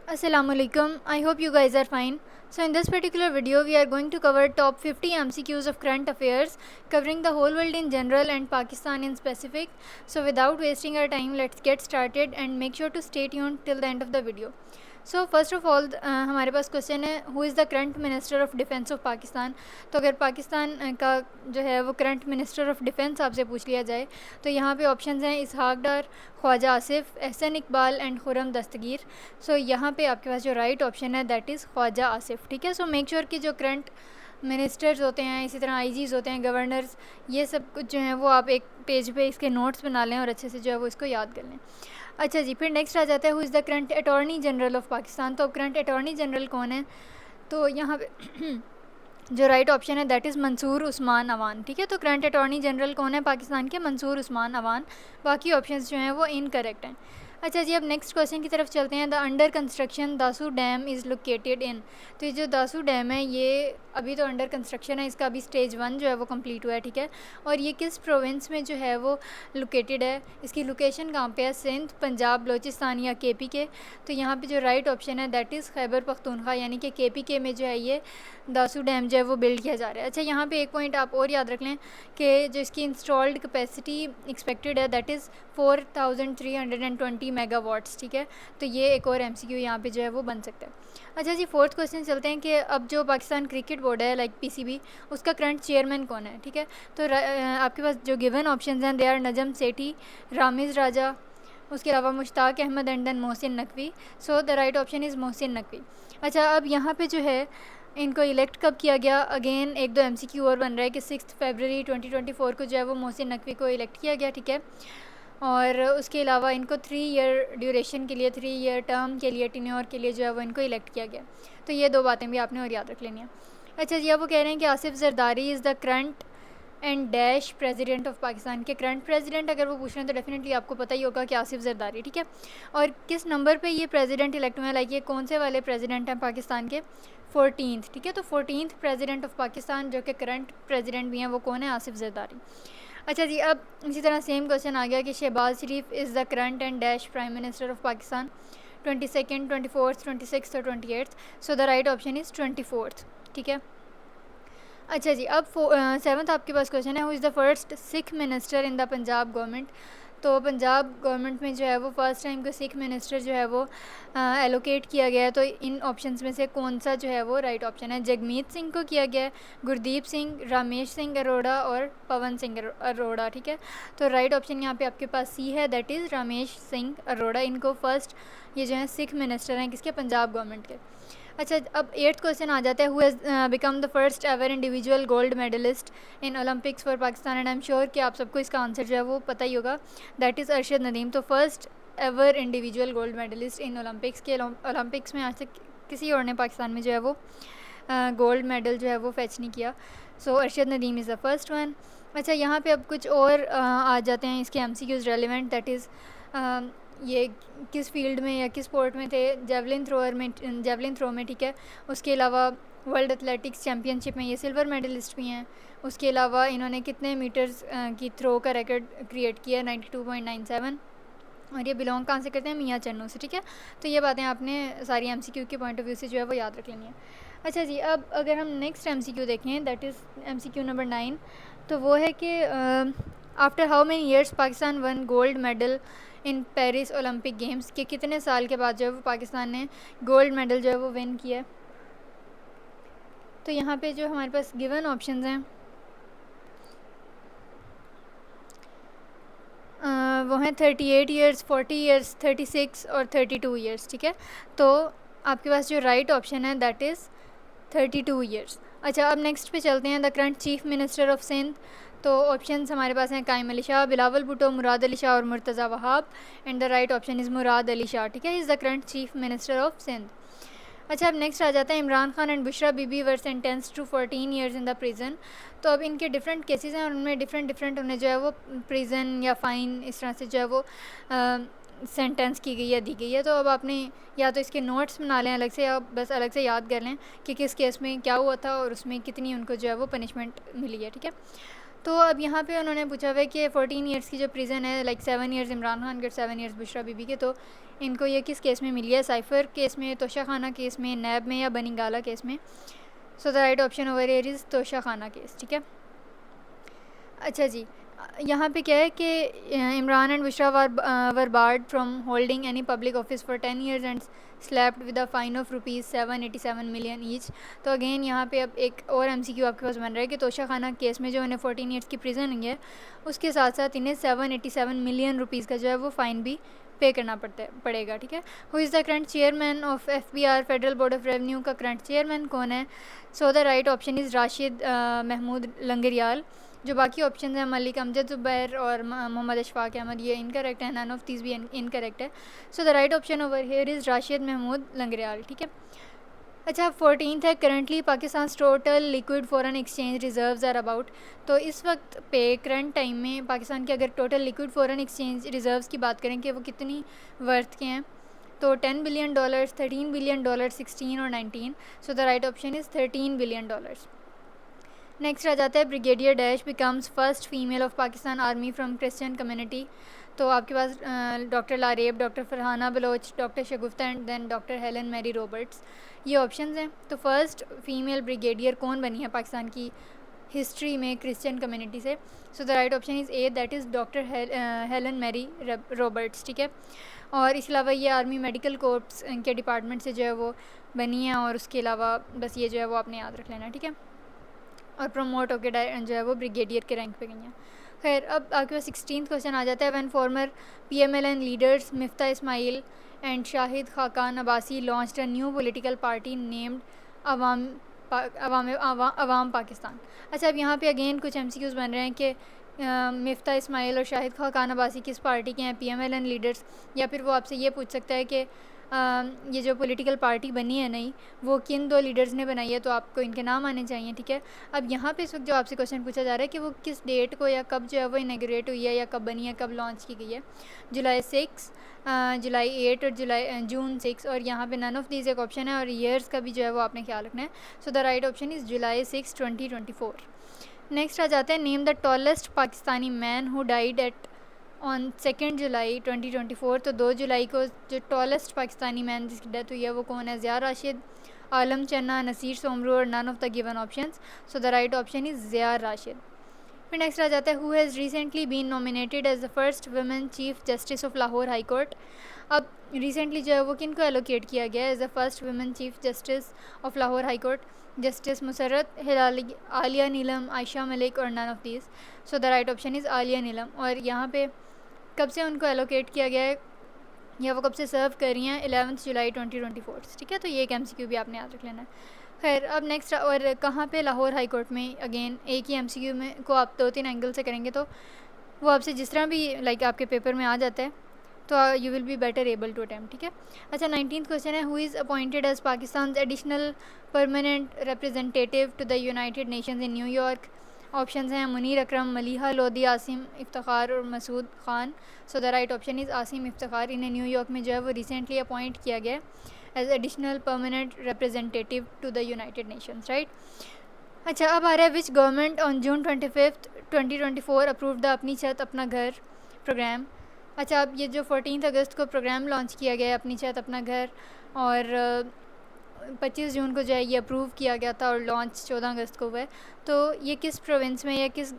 Assalamualaikum. I hope you guys are fine. So in this particular video we are going to cover top 50 MCQs of current affairs covering the whole world in general and Pakistan in specific. So without wasting our time, let's get started and make sure to stay tuned till the end of the video. So first of all हमारे पास question है who is the current minister of defence of Pakistan. तो अगर पाकिस्तान का जो है वो current minister of defence आपसे पूछ लिया जाए तो यहाँ पे ऑप्शंस हैं इसहाक डार, ख्वाजा आसिफ, एहसन इकबाल एंड खुरम दस्तगीर। सो यहाँ पे आपके पास जो राइट ऑप्शन है दैट इज़ ख्वाजा आसिफ। ठीक है, सो मेक श्योर कि जो करंट मिनिस्टर्स होते हैं, इसी तरह आईजीज़ होते हैं, गवर्नर्स, ये सब कुछ जो है वो आप एक पेज पे इसके नोट्स बना लें और अच्छे से जो है वो इसको याद कर लें। अच्छा जी, फिर नेक्स्ट आ जाता है who is the current attorney general of Pakistan. तो अब करंट अटॉर्नी जनरल कौन है, तो यहाँ पे जो राइट ऑप्शन है दैट इज़ मंसूर उस्मान अवान। ठीक है, तो करंट अटॉर्नी जनरल कौन है पाकिस्तान के, मंसूर उस्मान अवान। बाकी ऑप्शंस जो हैं वो इनकरेक्ट हैं। अच्छा जी, अब नेक्स्ट क्वेश्चन की तरफ चलते हैं। The under construction Dasu dam is located in. तो ये जो दासू डैम है ये अभी तो अंडर कंस्ट्रक्शन है, इसका अभी स्टेज 1 जो है वो कंप्लीट हुआ है। ठीक है, और ये किस प्रोविंस में जो है वो लोकेटेड है, इसकी लोकेशन कहाँ पे है, सिंध, पंजाब, बलोचिस्तान या केपी के। तो यहाँ पे जो राइट ऑप्शन है दैट इज़ खैबर पख्तूनख्वा, यानी कि केपी के में जो है ये दासू डैम जो है वो बिल्ड किया जा रहा है। अच्छा, यहाँ पे एक पॉइंट आप और याद रख लें कि जो इसकी इंस्टॉल्ड कैपेसिटी एक्सपेक्टेड है दैट इज़ 4320 मेगावाट्स। ठीक है, तो ये एक और एमसीक्यू यहाँ पे जो है वो बन सकता है। अच्छा जी, फोर्थ क्वेश्चन चलते हैं कि अब जो पाकिस्तान क्रिकेट बोर्ड है लाइक पीसीबी, उसका करंट चेयरमैन कौन है। ठीक है, तो आपके पास जो गिवन ऑप्शंस हैं दे आर नजम सेठी, रामिज़ राजा, उसके अलावा Mushtaq Ahmed and then Mohsin Naqvi. So the right option is Mohsin Naqvi. अच्छा, अब यहाँ पे जो है इनको इलेक्ट कब किया गया, अगेन एक दो एमसीक्यू और बन रहा है कि 6 फरवरी 2024 को जो है वो मोहसिन नकवी को इलेक्ट किया गया। ठीक है, और उसके अलावा इनको 3 ईयर ड्यूरेशन के लिए, 3 ईयर टर्म के लिए, टेन्योर के लिए जो है वो इनको इलेक्ट किया गया। तो ये दो बातें भी आपने और याद रख लेनी है। अच्छा जी, अब वो कह रहे हैं कि Asif Zardari is the current and dash president of Pakistan के करंट प्रेसिडेंट अगर वो पूछ रहे हैं तो डेफिनेटली आपको पता ही होगा कि आसिफ जरदारी। ठीक है, और किस नंबर पे ये प्रेसिडेंट इलेक्ट हुए हैं, लाइक ये कौन से वाले प्रेसिडेंट हैं पाकिस्तान के, 14th। ठीक है, तो 14th प्रेसिडेंट ऑफ पाकिस्तान जो कि करंट प्रेसिडेंट भी हैं वो कौन है, आसिफ जरदारी। अच्छा जी, अब इसी तरह सेम क्वेश्चन आ गया कि Shahbaz Sharif is the current and dash prime minister of Pakistan, 22nd, 24th, 26th और 28th। So the right option is 24th। ठीक है, अच्छा जी, अब 7th आपके पास क्वेश्चन है who is the first Sikh minister in the Punjab government. तो पंजाब गवर्नमेंट में जो है वो फर्स्ट टाइम को सिख मिनिस्टर जो है वो एलोकेट किया गया है। तो इन ऑप्शंस में से कौन सा जो है वो राइट ऑप्शन है, जगमीत सिंह को किया गया है, गुरदीप सिंह, रामेश सिंह अरोड़ा और पवन सिंह अरोड़ा। ठीक है, तो राइट ऑप्शन यहाँ पे आपके पास सी है दैट इज़ रामेश सिंह अरोड़ा। इनको फर्स्ट ये जो है सिख मिनिस्टर हैं किसके, पंजाब गवर्नमेंट के। अच्छा, अब 8th क्वेश्चन आ जाता है who has become the first ever individual gold medallist in Olympics for Pakistan and I am sure कि आप सबको इसका आंसर जो है वो पता ही होगा, दैट इज़ अरशद नदीम। तो first ever individual gold medallist in Olympics के, ओलंपिक्स में आज तक किसी और ने पाकिस्तान में जो है वो गोल्ड मेडल जो है वो फेच नहीं किया। So Arshad Nadeem is the first one. अच्छा, यहाँ पे अब कुछ और आ जाते हैं इसके एमसीक्यूज़ रेलिवेंट, दैट इज़ ये किस फील्ड में या किस स्पोर्ट में थे, जेवलिन थ्रो में। ठीक है, उसके अलावा वर्ल्ड एथलेटिक्स चैम्पियनशिप में ये सिल्वर मेडलिस्ट भी हैं। उसके अलावा इन्होंने कितने मीटर्स की थ्रो का रिकॉर्ड क्रिएट किया, 92.97, और ये बिलोंग कहाँ से करते हैं, मियाँ चन्नू से। ठीक है, तो ये बातें आपने सारी एमसीक्यू के पॉइंट ऑफ व्यू से जो है वो याद रख लेनी है। अच्छा जी, अब अगर हम नेक्स्ट एमसीक्यू देखें दैट इज़ एमसीक्यू नंबर 9, तो वो है कि after how many years Pakistan one gold medal in Paris Olympic games, के कितने साल के बाद जो है वो पाकिस्तान ने गोल्ड मेडल जो है वो विन किया। तो यहाँ पे जो हमारे पास गिवन ऑप्शंस हैं वो हैं 38 ईयर्स, 40 ईयर्स, 36 और 32 ईयर्स। ठीक है, तो आपके पास जो राइट ऑप्शन है दैट इज़ 32 ईयर्स। अच्छा, अब नेक्स्ट पे चलते हैं the current chief minister of Sindh. तो ऑप्शंस हमारे पास हैं कायम अली शाह, बिलावल भुट्टो, मुराद अली शाह और Murtaza Wahab, and the right option is Murad Ali Shah. ठीक है, is the current chief minister of Sindh. अच्छा, अब नेक्स्ट आ जाता है Imran Khan and Bushra Bibi were sentenced to 14 years in the prison. तो अब इनके डिफरेंट केसेस हैं और उनमें डिफरेंट उन्हें जो है वो प्रिजन या फ़ाइन इस तरह से जो है वो सेंटेंस की गई है, दी गई है। तो अब आपने या तो इसके नोट्स बना लें अलग से, या बस अलग से याद कर लें कि किस केस में क्या हुआ था और उसमें कितनी उनको जो है वो पनिशमेंट मिली है। ठीक है, तो अब यहाँ पे उन्होंने पूछा हुआ है कि 14 ईयर्स की जो प्रिजन है, लाइक 7 ईयर्स इमरान खान के, 7 ईयर्स बुशरा बीबी के, तो इनको ये किस केस में मिली है, साइफ़र केस में, तोशाखाना केस में, नैब में या बनिंगाला केस में। सो the right option over here is Toshakhana case. ठीक है, अच्छा जी, यहाँ पे क्या है कि Imran and Bushra were board from holding any public office for 10 years and slapped with a fine of ₹787 million each. तो अगेन यहाँ पे अब एक और MCQ आपके पास बन रहा है कि तोशाखाना केस में जो इन्हें 14 years की प्रिजन हुई है, उसके साथ साथ इन्हें ₹787 million का जो है वो फ़ाइन भी पे करना पड़ेगा। ठीक है, who is the current chairman of FBR federal board of revenue का करंट चेयरमैन कौन है? So the right option is Rashid Mahmood Langrial. जो बाकी ऑप्शन हैं मलिक अमजद ज़ुबैर और मोहम्मद अशफाक अहमद, ये इनकरेक्ट है, नन ऑफ दीज भी इनकरेक्ट है। So the right option over here is Rashid Mahmood Langrial. ठीक है, अच्छा 14th है, currently Pakistan total liquid foreign exchange reserves are about. तो इस वक्त पे करंट टाइम में पाकिस्तान के अगर total liquid foreign exchange reserves की बात करें कि वो कितनी वर्थ के हैं, तो $10 billion, $13 billion, 16 और 19। So the right option is $13 billion। Next आ जाता है brigadier dash becomes first female of Pakistan army from Christian community. तो आपके पास doctor Lareb, doctor Farhana Baloch, doctor Shagufta and then doctor Helen Mary Roberts, ये ऑप्शंस हैं। तो फर्स्ट फीमेल ब्रिगेडियर कौन बनी है पाकिस्तान की हिस्ट्री में क्रिश्चियन कम्युनिटी से? So the right option is A, that is doctor Helen Mary Roberts. ठीक है, और इसके अलावा ये आर्मी मेडिकल कोर्प्स के डिपार्टमेंट से जो है वो बनी है, और उसके अलावा बस ये जो है वो आपने याद रख लेना। ठीक है, और प्रमोट होकर जो है वो ब्रिगेडियर के रैंक पे गई हैं। खैर, अब आपके पास 16th क्वेश्चन आ जाता है। When former PMLN leaders Miftah Ismail and Shahid Khaqan Abbasi launched a new political party named Awam Pakistan. अच्छा, अब यहाँ पे अगेन कुछ MCQs बन रहे हैं कि मिफ्ता इस्माइल और शाहिद खाकान अब्बासी किस पार्टी के हैं, PMLN लीडर्स, या फिर वो आपसे ये पूछ सकता है कि ये जो पॉलिटिकल पार्टी बनी है नई, वो किन 2 लीडर्स ने बनाई है, तो आपको इनके नाम आने चाहिए। ठीक है, अब यहाँ पे इस वक्त जो आपसे क्वेश्चन पूछा जा रहा है कि वो किस डेट को या कब जो है वो इनॉग्रेट हुई है, या कब बनी है, कब लॉन्च की गई है। जुलाई 6, जुलाई 8 और जून 6, और यहाँ पे नन ऑफ दीज एक ऑप्शन है, और ईयर्स का भी जो है वो आपने ख्याल रखना है। So the right option is July 6, 2024। Next आ जाता है, name the tallest Pakistani man who died at on 2 July 2024। तो 2 जुलाई को जो टॉलेस्ट पाकिस्तानी मैन जिसकी डेथ हुई है वो कौन है? ज़िया राशिद, आलम चन्ना, नसीर सोमरू और none of the given options. So the right option is Zia Rashid. फिर नेक्स्ट आ जाता है, who has recently been nominated as the first women chief justice of Lahore high court. अब रिसेंटली जो है वो किन को एलोकेट किया गया है as the first women chief justice of Lahore high court? Justice Musarrat, Hilali, Aalia Neelam, Ayesha Malik और none of these. So the right option is Alia नीलम। और यहाँ पे कब से उनको एलोकेट किया गया है या वो कब से सर्व कर रही हैं? 11 जुलाई 2024। ठीक है, तो ये एक MCQ भी आपने याद रख लेना है। खैर, अब नेक्स्ट, और कहाँ पे? लाहौर हाई कोर्ट में। अगेन एक ही MCQ में को आप 2-3 एंगल से करेंगे तो वो आपसे जिस तरह भी लाइक आपके पेपर में आ जाता है, तो you will be better able to attempt. ठीक है, अच्छा 19th क्वेश्चन है, who is appointed as Pakistan additional permanent representative to the United Nations in New York? Options हैं मनीर अकरम, मलिहा लोधी, आसिम इफ्तिखार और Masood Khan. So the right option is Asim Iftikhar. इन्हें न्यूयॉर्क में जो है वो रिसेंटली अपॉइंट किया गया as additional permanent representative to the United Nations, right. अच्छा, अब आ रहा है, which government on June 25, 2024 approve the अपनी छत अपना घर प्रोग्राम। अच्छा, अब ये जो 14 अगस्त को प्रोग्राम लॉन्च किया गया है अपनी छत अपना घर, और 25 जून को जो है ये अप्रूव किया गया था और लॉन्च 14 अगस्त को हुआ है। तो ये किस प्रोविंस में या किस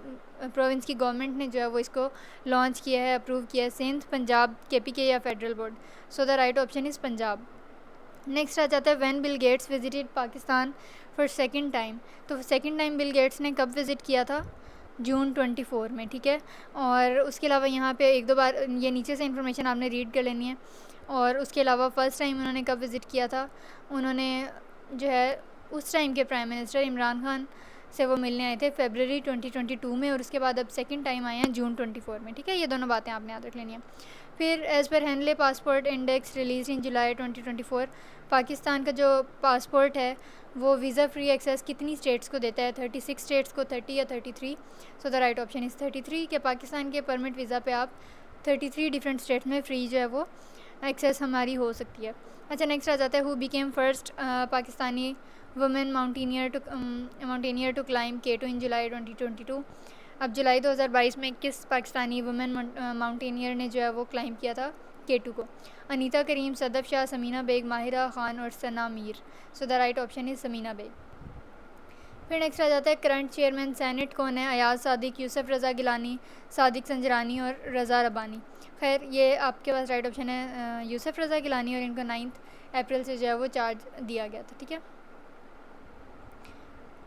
प्रोविंस की गवर्नमेंट ने जो है वो इसको लॉन्च किया है, अप्रूव किया है? सिंध, पंजाब, KPK या federal board? So the right option is Punjab. Next आ जाता है, when Bill Gates visited Pakistan for second time. तो सेकंड टाइम बिल गेट्स ने कब विज़िट किया था? June 24 में। ठीक है, और उसके अलावा यहाँ पे 1-2 बार ये नीचे से इन्फॉर्मेशन आपने रीड कर लेनी है। और उसके अलावा फ़र्स्ट टाइम उन्होंने कब विज़िट किया था? उन्होंने जो है उस टाइम के प्राइम मिनिस्टर इमरान खान से वो मिलने आए थे February 2022 में, और उसके बाद अब सेकंड टाइम आए हैं June 24 में। ठीक है, ये दोनों बातें आपने याद रख लेनी है। फिर as per Henley passport index release in July 2024, Pakistan का जो पासपोर्ट है वो वीज़ा फ्री एक्सेस कितनी स्टेट्स को देता है? 36 स्टेट्स को, 30 या 33? So the right option is 33 के पाकिस्तान के परमिट वीज़ा पे आप 33 डिफरेंट स्टेट्स में फ्री जो है वो एक्सेस हमारी हो सकती है। अच्छा, नेक्स्ट आ जाता है, who became first Pakistani women mountaineer to climb K2 in July 2022। अब जुलाई 2022 में किस पाकिस्तानी वुमेन माउंटेनियर ने जो है वो क्लाइम किया था K2 को? अनीता करीम, सदफ शाह, समीना बेग, माहिरा खान और Sana Mir. So the right option is Samina Baig. फिर नेक्स्ट आ जाता है करंट चेयरमैन सेनेट कौन है? अयाज सादिक, यूसुफ रज़ा गिलानी, सादिक संजरानी और रज़ा रब्बानी। खैर ये आपके पास राइट ऑप्शन है यूसुफ रज़ा गिलानी, और इनको 9 अप्रैल से जो है वो चार्ज दिया गया था। ठीक है,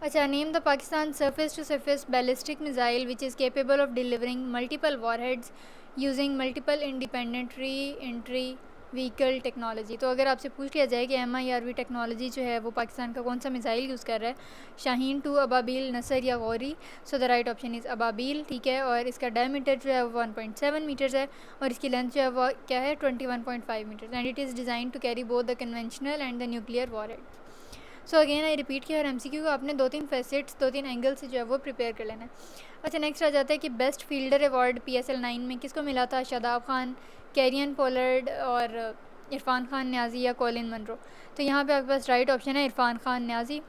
अच्छा, name the Pakistan surface to surface ballistic missile which is capable of delivering multiple warheads using multiple independent reentry vehicle technology. तो अगर आपसे पूछ लिया जाए कि MIRV टेक्नोलॉजी जो है वो पाकिस्तान का कौन सा मिसाइल यूज़ कर रहा है, शाहीन 2, अबाबील, नसर या गौरी। सो the right option is Ababeel. ठीक है, और इसका डायमीटर जो है वो 1.7 मीटर्स है, और इसकी लेंथ जो है वो क्या है 21.5 metres, and it is design to carry both the conventional and the nuclear warheads. So again I repeat कि हर MCQ को आपने 2-3 फैसेट्स 2-3 एंगल से जो है वो प्रिपेयर कर लेना है। अच्छा, नेक्स्ट आ जाता है कि बेस्ट फील्डर अवार्ड PSL 9 में किसको मिला था? शादाब खान, कैरियन पोलर्ड और इरफान खान न्याजी या कॉलिन मनरो। तो यहाँ पे आपके पास राइट ऑप्शन है Irfan Khan Niazi.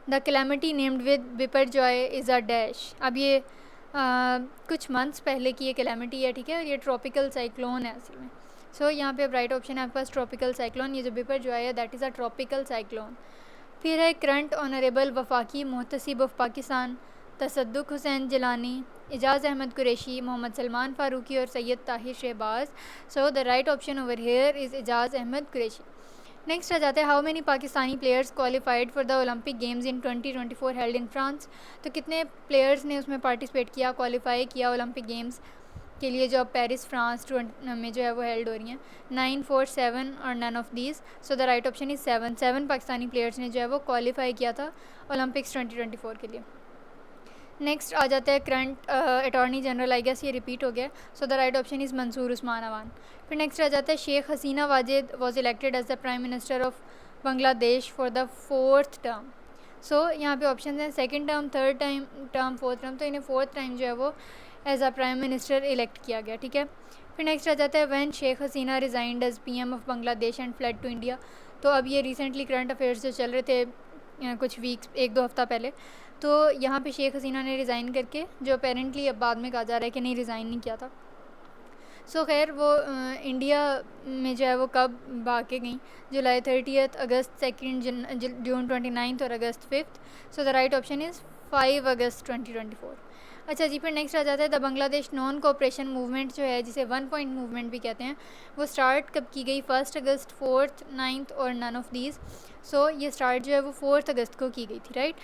The calamity named with Biparjoy is a dash. अब ये कुछ मंथ्स पहले की ये कैलेमिटी है। ठीक है, और ये ट्रॉपिकल साइक्लोन है असल में। सो यहाँ पे अब राइट ऑप्शन है आपके पास ट्रॉपिकल साइक्लोन। ये जो बिपर जॉय है that is a tropical cyclone. फिर है current honourable Wafaqi Mohtasib of Pakistan, Tassaduq Hussain Jillani, Ejaz Ahmed Qureshi, Mohammad Salman Faruqui और Syed Tahir Shahbaz. So the right option over here is Ejaz Ahmed Qureshi. Next आ जाता है how many Pakistani players qualified for the Olympic games in 2024 held in France. तो कितने प्लेयर्स ने उसमें पार्टिसिपेट किया, क्वालिफाई किया ओलंपिक गेम्स के लिए जो अब पेरिस फ्रांस में जो है वो हेल्ड हो रही हैं? 9, 4, 7 और none of these. So the right option is 7 Pakistani players ने जो है वो क्वालिफाई किया था ओलंपिक्स 2024 के लिए। नेक्स्ट आ जाता है current attorney general, I guess ये रिपीट हो गया। So the right option is Mansoor Usman Awan. फिर नेक्स्ट आ जाता है Sheikh Hasina Wajid was elected as the prime minister of Bangladesh for the 4th term. सो यहाँ पे ऑप्शन हैं second term, third term, 4th term. तो इन्हें 4th टाइम जो है वो as a prime minister elect किया गया। ठीक है, फिर नेक्स्ट आ जाता है when Sheikh Hasina resigned as PM of Bangladesh and fled to India. तो अब ये रिसेंटली करंट अफेयर्स जो चल रहे थे कुछ वीक्स 1-2 हफ्ता पहले, तो यहाँ पे शेख हसीना ने रिज़ाइन करके, जो अपेरेंटली अब बाद में कहा जा रहा है कि नहीं रिज़ाइन नहीं किया था। सो खैर वो इंडिया में जो है वो कब भाग के गई? जुलाई 30, अगस्त 2, जून 29 और अगस्त 5। सो द राइट ऑप्शन इज़ 5 अगस्त 2024। अच्छा जी, फिर नेक्स्ट आ जाता है the Bangladesh non cooperation movement जो है, जिसे 1 पॉइंट मूवमेंट भी कहते हैं, वो स्टार्ट कब की गई? 1 अगस्त, 4th, 9th और नन ऑफ दीज। सो ये स्टार्ट जो है वो 4th अगस्त को की गई थी, राइट।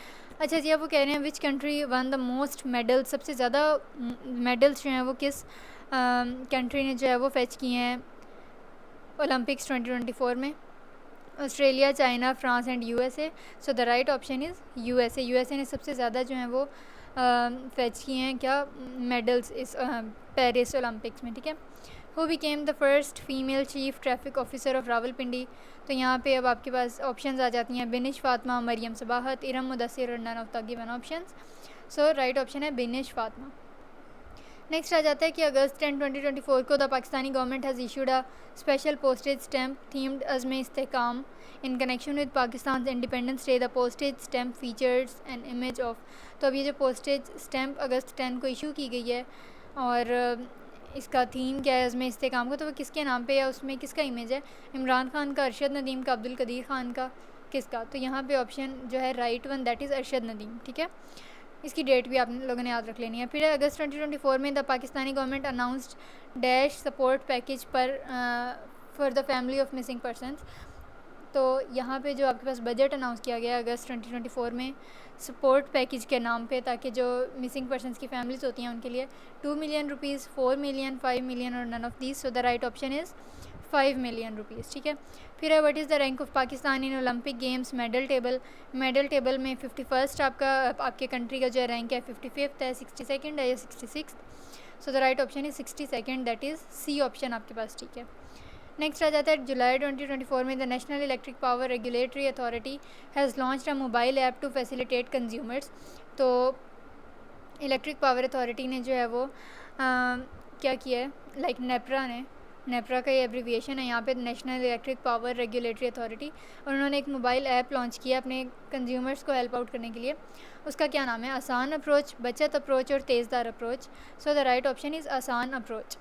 अच्छा जी, अब वो कह रहे हैं which country one the most medal, सबसे ज़्यादा मेडल्स जो हैं वो किस कंट्री ने जो है वो फेच किए हैं ओलंपिक्स 2024 में? Australia, China, France and USA। So the right option is USA ने सबसे ज़्यादा जो हैं वो फेच किए हैं क्या मेडल्स इस पेरिस ओलंपिक्स में। ठीक है, who became the first female chief traffic officer of Rawalpindi. तो यहाँ पे अब आपके पास ऑप्शंस आ जाती हैं बिनिश फातिमा, मरियम सबाहत, इरम मुदस्सिर और none of the given options. So right option है बिनिश फातिमा। नेक्स्ट आ जाता है कि अगस्त 10, 2024 को the Pakistani government has issued a special postage stamp themed Azm Istehkam in connection with Pakistan independence day. The postage stamp features an image of. तो अब ये जो पोस्टेज स्टैम्प अगस्त 10 को इशू की गई है, और इसका थीम क्या है अज़्म इस्तेहकाम का, तो वो किसके नाम पे है, उसमें किसका इमेज है? इमरान खान का, अरशद नदीम का, अब्दुल कदीर खान का, किसका? तो यहाँ पे ऑप्शन जो है right one that is Arshad Nadeem. ठीक है, इसकी डेट भी आप लोगों ने याद रख लेनी है। फिर अगस्त 2024 में the Pakistani government announced dash support package पर for the family of missing persons. तो यहाँ पे जो आपके पास बजट अनाउंस किया गया अगस्त 2024 में सपोर्ट पैकेज के नाम पे, ताकि जो मिसिंग पर्सनस की फैमिलीज़ होती हैं उनके लिए 2 मिलियन रुपीज़, 4 मिलियन, 5 मिलियन और none of these. So the right option is 5 million rupees. ठीक है, फिर है what is the rank of Pakistan in Olympic games medal table. Medal table में 51st आपके कंट्री का जो रैंक है 55th है, 62nd है या 66th। So the right option is 62nd, that is C option आपके पास। ठीक है, नेक्स्ट आ जाता है जुलाई 2024 में the national electric power regulatory authority has launched a mobile app to facilitate consumers. तो इलेक्ट्रिक पावर अथॉरिटी ने जो है वो क्या किया है, लाइक नेप्रा का ये एब्रीविएशन है यहाँ पे, national electric power regulatory authority, और उन्होंने एक मोबाइल ऐप लॉन्च किया अपने कंज्यूमर्स को हेल्प आउट करने के लिए। उसका क्या नाम है? आसान अप्रोच, बचत अप्रोच और तेज़दार approach. So the right option is आसान अप्रोच।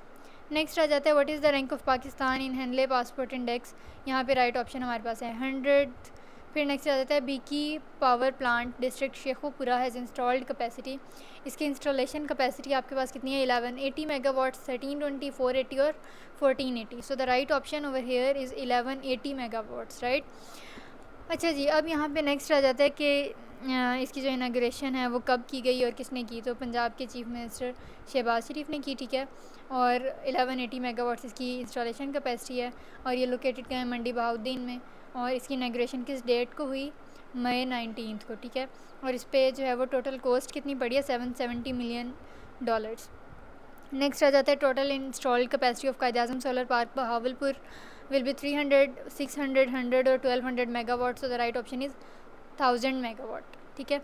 नेक्स्ट आ जाता है what is the rank of Pakistan in Henley passport index. यहाँ पे राइट ऑप्शन हमारे पास है 100। फिर नेक्स्ट आ जाता है Bhikki power plant district Sheikhupura has installed capacity. इसकी इंस्टॉलेशन कैपेसिटी आपके पास कितनी है 1180 मेगावाट्स, 1320, 480 और 1480। सो the right option over here is 1180 megawatts, right. अच्छा जी, अब यहाँ पे नेक्स्ट आ जाता है कि इसकी जो इनाग्रेशन है वो कब की गई और किसने की। तो पंजाब के चीफ मिनिस्टर शहबाज शरीफ ने की, ठीक है। और 1180 मेगावाट्स इसकी इंस्टॉलेशन कैपेसिटी है और ये लोकेटेड कहाँ है, मंडी बहाउद्दीन में। और इसकी इनाग्रेशन किस डेट को हुई, मई 19 को, ठीक है। और इस पर जो है वो टोटल कॉस्ट कितनी पड़ी है, $770 मिलियन। नेक्स्ट आ जाता है total installed capacity of Quaid-e-Azam solar park Bahawalpur will be 300, 600, 100 और 1200 megawatt. So the right option is 1000 megawatt, ठीक है।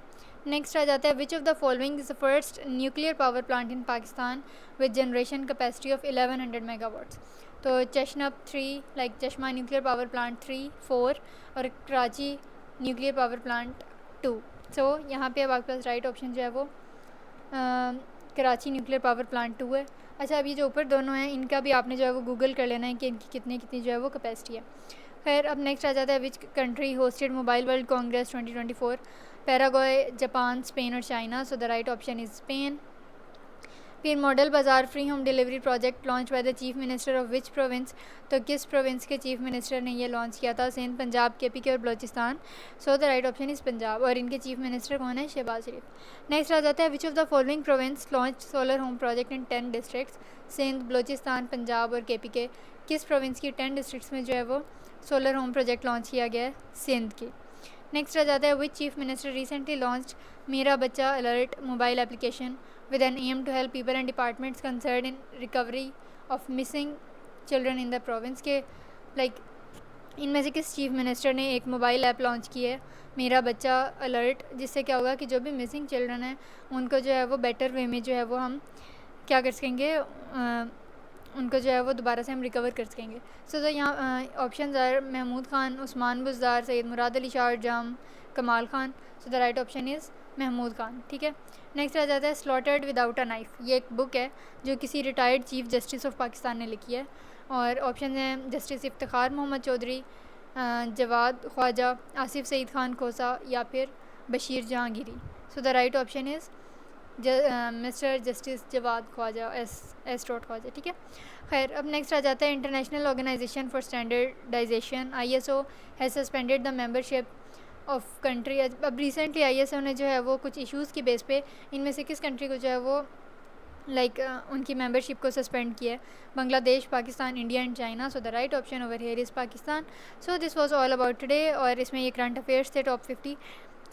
नेक्स्ट आ जाता है which of the following is the first nuclear power plant in Pakistan with generation capacity of 1100 megawatts. तो चशनब 3 like चश्मा nuclear power plant 3, 4 और Karachi nuclear power plant 2। सो यहाँ पे अब आपके पास राइट ऑप्शन जो है वो कराची न्यूक्लियर पावर प्लांट 2 है। अच्छा, अभी जो ऊपर दोनों हैं इनका भी आपने जो है वो गूगल कर लेना है कि इनकी कितनी कितनी जो है वो कैपेसिटी है। फिर अब नेक्स्ट आ जाता है which country hosted mobile world congress 2024। Paraguay, Japan, Spain और China. So the right option is Spain. फिर model Bazaar free home delivery project launch by the chief minister of which province. तो किस प्रोविंस के chief minister ने ये launch किया था, Sindh, Punjab, KPK और बलोचिस्तान। सो the right option is Punjab और इनके चीफ मिनिस्टर कौन है, शहबाज शरीफ। नेक्स्ट आ जाता है which of the following province launch solar home project in 10 districts. Sindh, Balochistan, Punjab और KPK। किस प्रोविंस की 10 डिस्ट्रिक्ट्स में जो है वो सोलर होम प्रोजेक्ट लॉन्च किया गया है, सिंध की। नेक्स्ट आ जाता है विच चीफ मिनिस्टर रिसेंटली लॉन्च्ड मेरा बच्चा alert mobile application with an aim to help people and departments concerned in recovery of missing children in the province। के लाइक इनमें से किस चीफ मिनिस्टर ने एक मोबाइल ऐप लॉन्च की है, मेरा बच्चा अलर्ट, जिससे क्या होगा कि जो भी मिसिंग चिल्ड्रन हैं उनको जो है वो बेटर वे में जो है वो हम क्या कर सकेंगे, उनको जो है वो दोबारा से हम रिकवर कर सकेंगे। सो यहाँ option are Mahmood Khan, Usman Buzdar, Syed Murad Ali Shah, Jam Kamal Khan. So the right option is Mahmood Khan, ठीक है। नेक्स्ट आ जाता है स्लॉटर्ड विदाउट अ नाइफ। ये एक बुक है जो किसी retired chief justice of Pakistan ने लिखी है। और ऑप्शन हैं जस्टिस इफ्तिखार मोहम्मद चौधरी, जवाद ख्वाजा, आसिफ सईद खान खोसा या फिर Bashir Jahangiri. So the right option is mister justice Jawad Khawaja, S Khawaja, ठीक है। खैर, अब नेक्स्ट आ जाता है international organization for standardization ISO has suspended the membership of country. अब रिसेंटली ISO ने जो है वो कुछ इश्यूज़ की बेस पे इनमें से किस कंट्री को जो है वो उनकी मेंबरशिप को सस्पेंड किया है, Bangladesh, Pakistan, India and China. So the right option over here is Pakistan. So this was all about today और इसमें ये करंट अफेयर्स थे टॉप 50।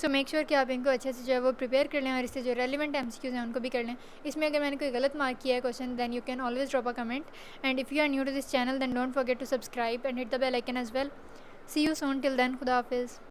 सो मेक श्योर कि आप इनको अच्छे से जो है वो प्रिपेयर कर लें और इससे जो रेलिवेंट MCQs हैं उनको भी कर लें। इसमें अगर मैंने कोई गलत मार्क किया है question then you can always drop a comment and if you are new to this channel then don't forget to subscribe and hit the bell icon as well. See you soon, till then खुदा हाफिज़।